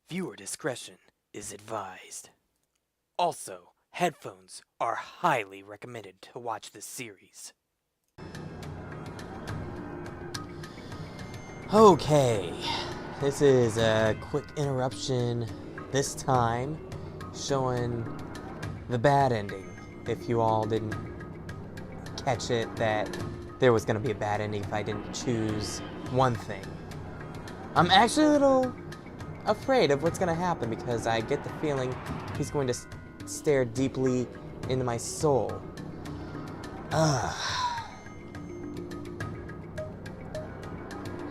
Viewer discretion is advised. Also, headphones are highly recommended to watch this series. Okay, this is a quick interruption, this time showing the bad ending. If you all didn't catch it, that there was going to be a bad ending if I didn't choose one thing. I'm actually a little afraid of what's going to happen because I get the feeling he's going to stare deeply into my soul.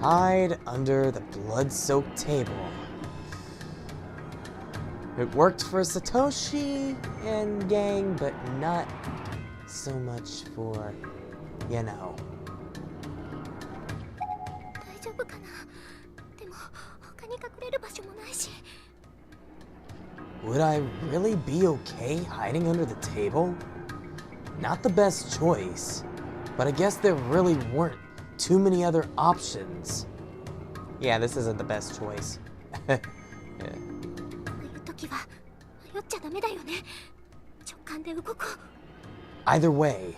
Hide under the blood-soaked table. It worked for Satoshi and gang, but not so much for, you know. Would I really be okay hiding under the table? Not the best choice, but I guess there really weren't too many other options. Yeah, this isn't the best choice. Yeah. Either way,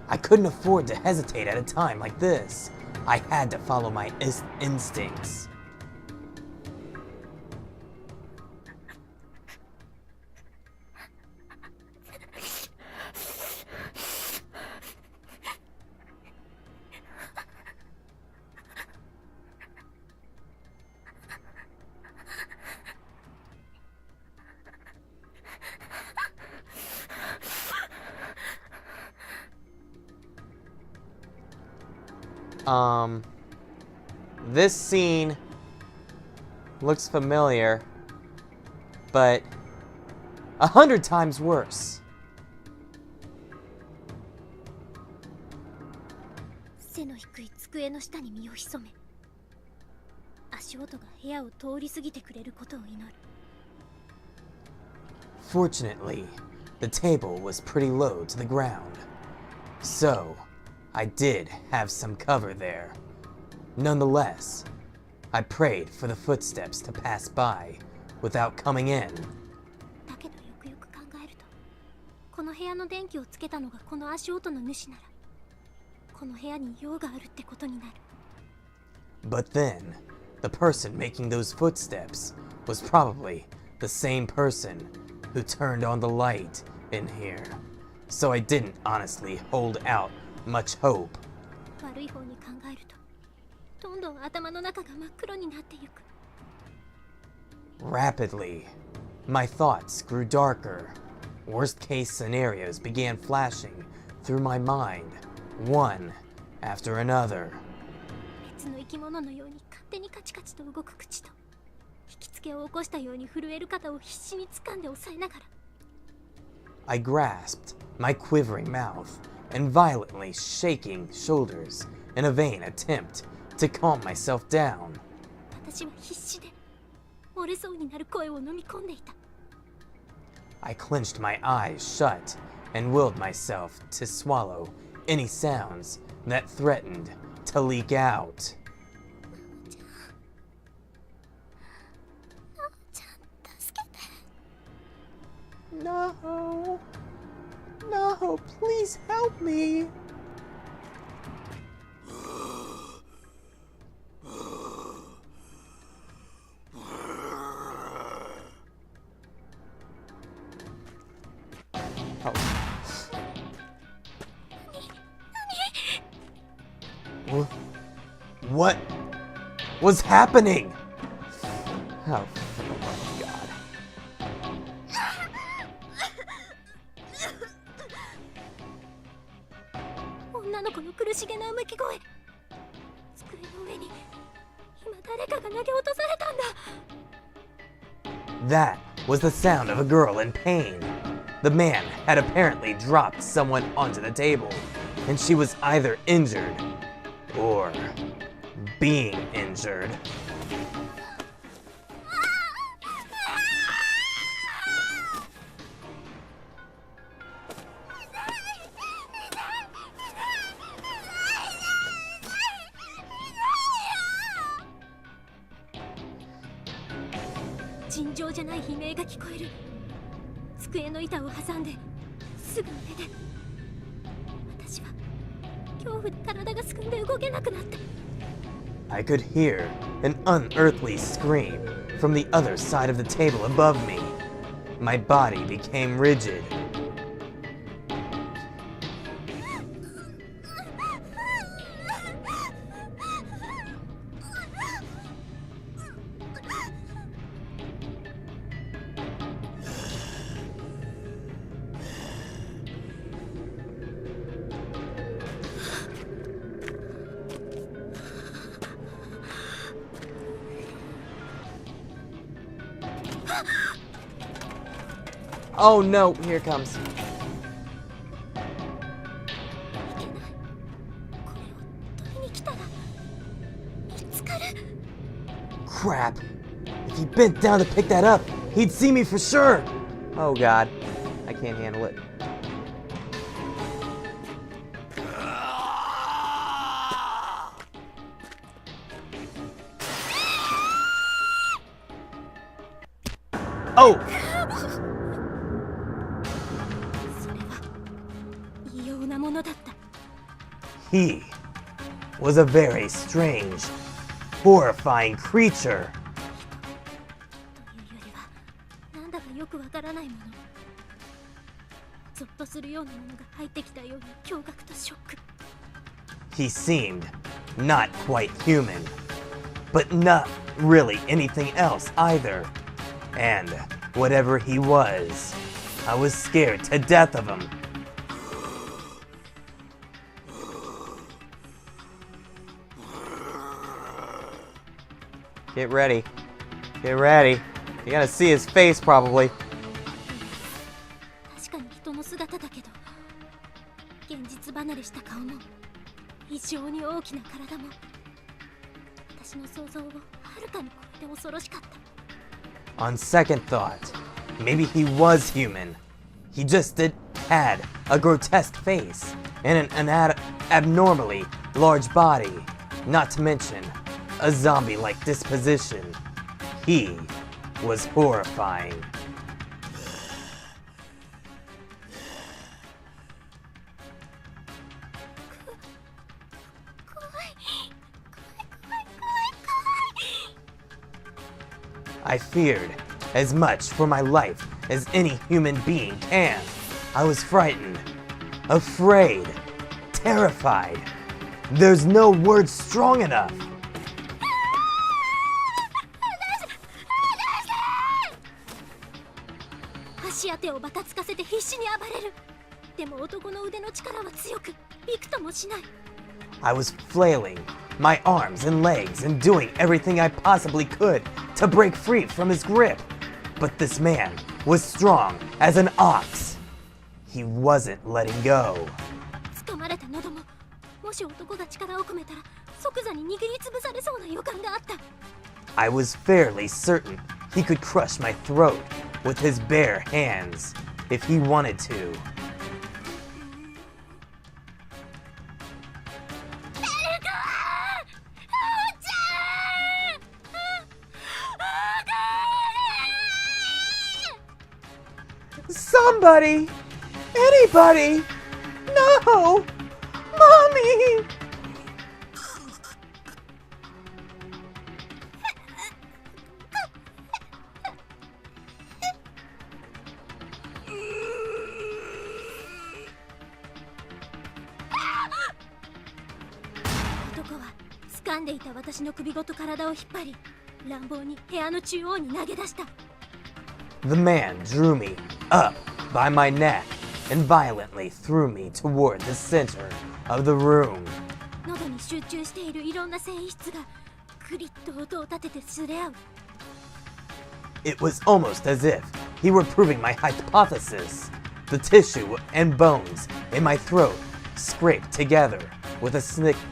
I couldn't afford to hesitate at a time like this. I had to follow my instincts. This scene looks familiar, but 100 times worse. Fortunately, the table was pretty low to the ground, so I did have some cover there. Nonetheless, I prayed for the footsteps to pass by without coming in. But then, the person making those footsteps was probably the same person who turned on the light in here. So I didn't honestly hold out much hope. Rapidly, my thoughts grew darker. Worst-case scenarios began flashing through my mind, one after another. I grasped my quivering mouth and violently shaking shoulders in a vain attempt to calm myself down. I clenched my eyes shut and willed myself to swallow any sounds that threatened to leak out. No. No, please help me. Oh. What was happening? Oh, God. That was the sound of a girl in pain. The man had apparently dropped someone onto the table, and she was either injured or being injured. 尋常じゃない悲鳴が聞こえる。机の板を挟んですぐ上で私は恐怖で体がすくんで動けなくなった。 I could hear an unearthly scream from the other side of the table above me. My body became rigid. Oh no, here it comes. Crap. If he bent down to pick that up, he'd see me for sure. Oh god, I can't handle it. Oh! He was a very strange, horrifying creature. He seemed not quite human, but not really anything else either. And whatever he was, I was scared to death of him. Get ready. Get ready. You're gonna see his face probably. 確かに人の姿だけど、現実離れした顔も、異常に大きな体も、私の想像をはるかに超えて恐ろしかった。On second thought, maybe he was human. He just had a grotesque face and an abnormally large body, not to mention a zombie-like disposition. He was horrifying. I feared as much for my life as any human being can. I was frightened, afraid, terrified. There's no word strong enough. I was flailing my arms and legs and doing everything I possibly could to break free from his grip. But this man was strong as an ox. He wasn't letting go. I was fairly certain he could crush my throat with his bare hands if he wanted to. Somebody! Anybody! No! Mommy! The man drew me up by my neck and violently threw me toward the center of the room. It was almost as if he were proving my hypothesis. The tissue and bones in my throat scraped together with a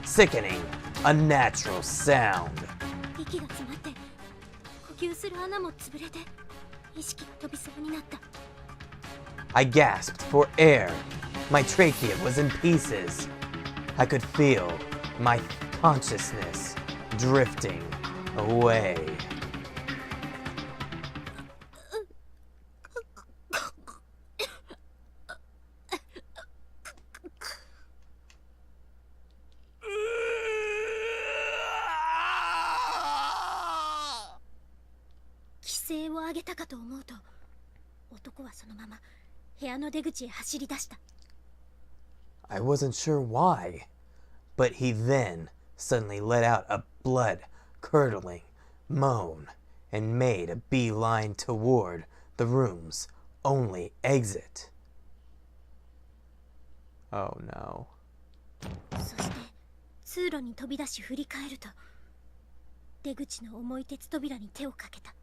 sickening, unnatural sound. I gasped for air. My trachea was in pieces. I could feel my consciousness drifting away. 声を上げたかと思うと、男はそのまま部屋の出口へ走り出した。 I wasn't sure why, but he then suddenly let out a blood-curdling moan and made a beeline toward the room's only exit. Oh no. そして通路に飛び出し振り返ると、出口の重い鉄扉に手をかけた。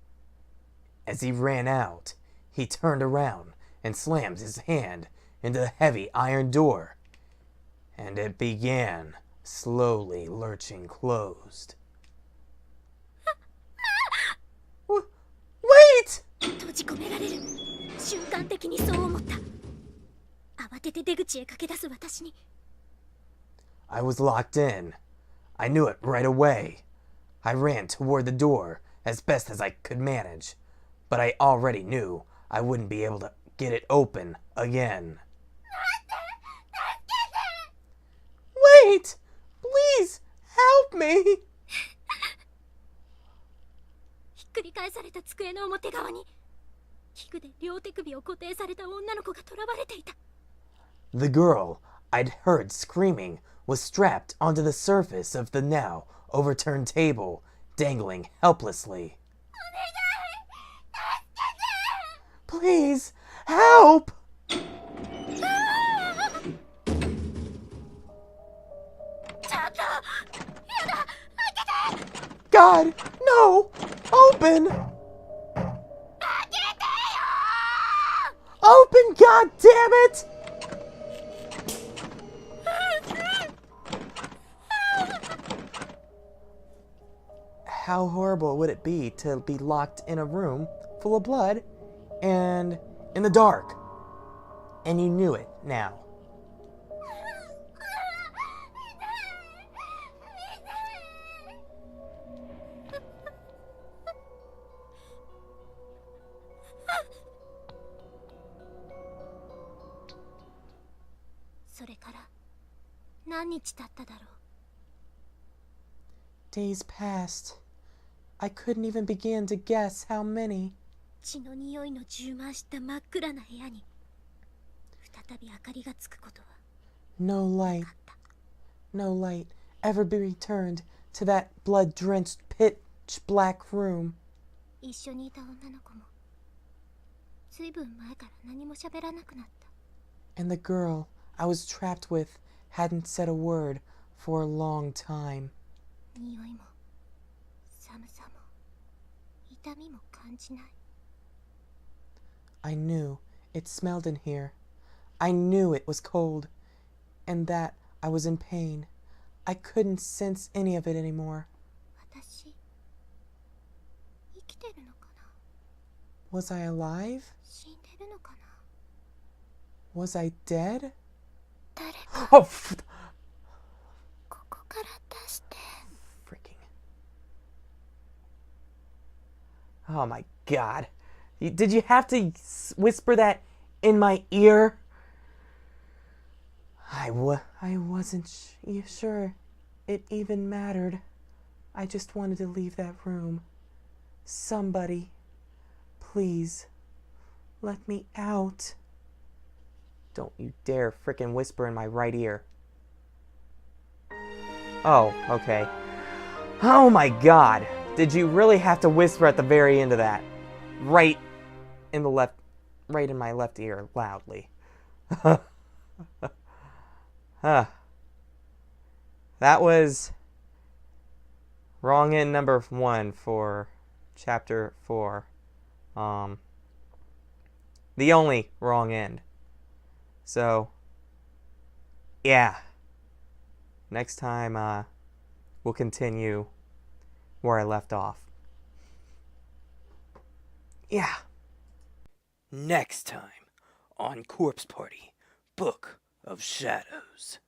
As he ran out, he turned around and slammed his hand into the heavy iron door, and it began slowly lurching closed. Wait! 閉じ込められる。瞬間的にそう思った。慌てて出口へ駆け出す私に。 I was locked in. I knew it right away. I ran toward the door as best as I could manage, but I already knew I wouldn't be able to get it open again. Wait! Please, help me! ひっくり返された机の表側に器具で両手首を固定された女の子が囚われていた。 The girl I'd heard screaming was strapped onto the surface of the now overturned table, dangling helplessly. Please, help! God, no! Open! Open, God damn it! How horrible would it be to be locked in a room full of blood and in the dark? And you knew it now. Days passed. I couldn't even begin to guess how many. 血の匂いの充満した真っ暗な部屋に再び明かりがつくことは No light, no light ever be returned to that blood-drenched pitch black room. 一緒にいた女の子もずいぶん前から何も喋らなくなった。 And the girl I was trapped with hadn't said a word for a long time. 匂いも寒さも痛みも感じない。 I knew it smelled in here. I knew it was cold, and that I was in pain. I couldn't sense any of it anymore. 私生きてるのかな。 Was I alive? 死んでるのかな。 Was I dead? 誰か Oh, ここから出して。 freaking. Oh my god. Did you have to whisper that in my ear? I wasn't sure it even mattered. I just wanted to leave that room. Somebody, please, let me out. Don't you dare frickin' whisper in my right ear. Oh, okay. Oh my god. Did you really have to whisper at the very end of that? Right in my left ear, loudly. That was wrong end number 1 for chapter 4. The only wrong end. So, yeah. Next time, we'll continue where I left off. Yeah. Next time on Corpse Party, Book of Shadows.